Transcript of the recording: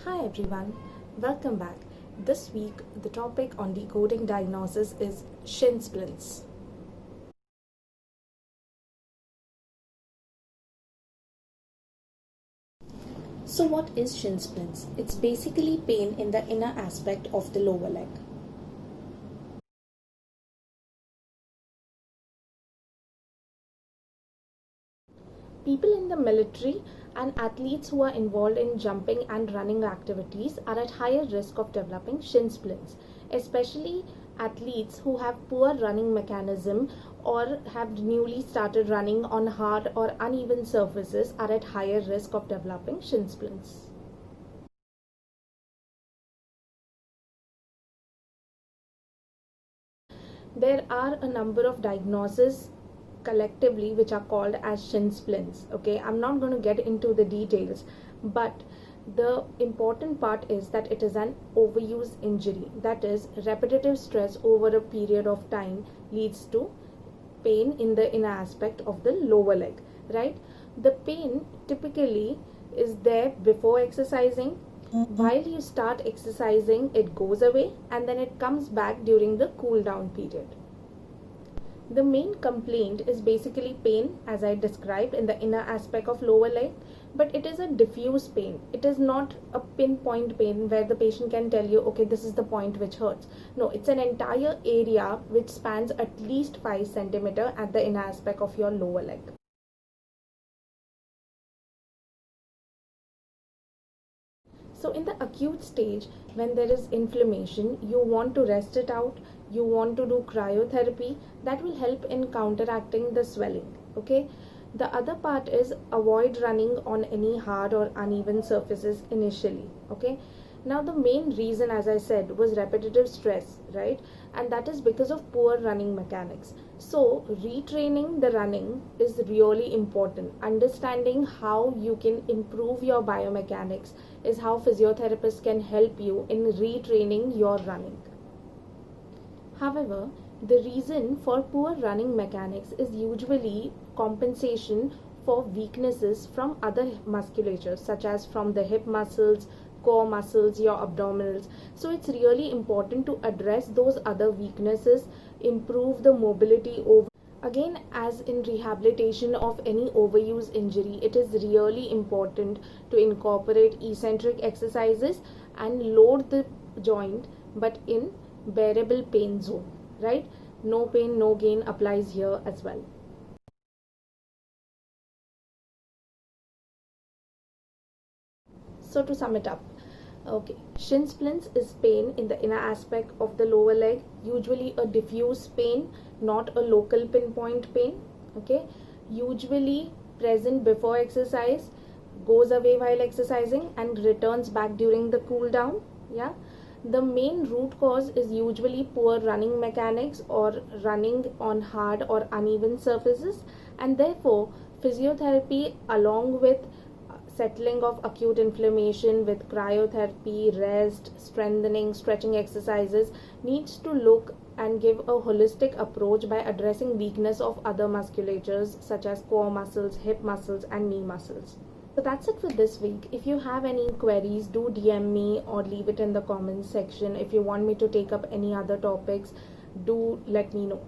Hi everyone, welcome back. This week, the topic on decoding diagnosis is shin splints. So, what is shin splints? It's basically pain in the inner aspect of the lower leg. People in the military and athletes who are involved in jumping and running activities are at higher risk of developing shin splints, especially athletes who have poor running mechanism or have newly started running on hard or uneven surfaces are at higher risk of developing shin splints. There are a number of diagnoses collectively which are called as shin splints. Okay, I'm not going to get into the details, but the important part is that it is an overuse injury. That is, repetitive stress over a period of time leads to pain in the inner aspect of the lower leg, right? The pain typically is there before exercising. While you start exercising, it goes away and then it comes back during the cool down period. The main complaint is basically pain, as I described, in the inner aspect of lower leg, but it is a diffuse pain. It is not a pinpoint pain where the patient can tell you, okay, this is the point which hurts. No, it's an entire area which spans at least 5 centimeter at the inner aspect of your lower leg. So in the acute stage, when there is inflammation, you want to rest it out, you want to do cryotherapy. That will help in counteracting the swelling. Okay. The other part is avoid running on any hard or uneven surfaces initially. Okay. Now the main reason, as I said, was repetitive stress, right? And that is because of poor running mechanics. So retraining the running is really important. Understanding how you can improve your biomechanics is how physiotherapists can help you in retraining your running. However, the reason for poor running mechanics is usually compensation for weaknesses from other musculatures, such as from the hip muscles, core muscles, your abdominals. So it's really important to address those other weaknesses, improve the mobility over. Again, as in rehabilitation of any overuse injury, it is really important to incorporate eccentric exercises and load the joint, but in bearable pain zone, right? No pain, no gain applies here as well. So to sum it up, okay, shin splints is pain in the inner aspect of the lower leg, usually a diffuse pain, not a local pinpoint pain. Okay, usually present before exercise, goes away while exercising and returns back during the cool down. Yeah, the main root cause is usually poor running mechanics or running on hard or uneven surfaces, and therefore physiotherapy along with settling of acute inflammation with cryotherapy, rest, strengthening, stretching exercises needs to look and give a holistic approach by addressing weakness of other musculatures such as core muscles, hip muscles and knee muscles. So that's it for this week. If you have any queries, do DM me or leave it in the comments section. If you want me to take up any other topics, do let me know.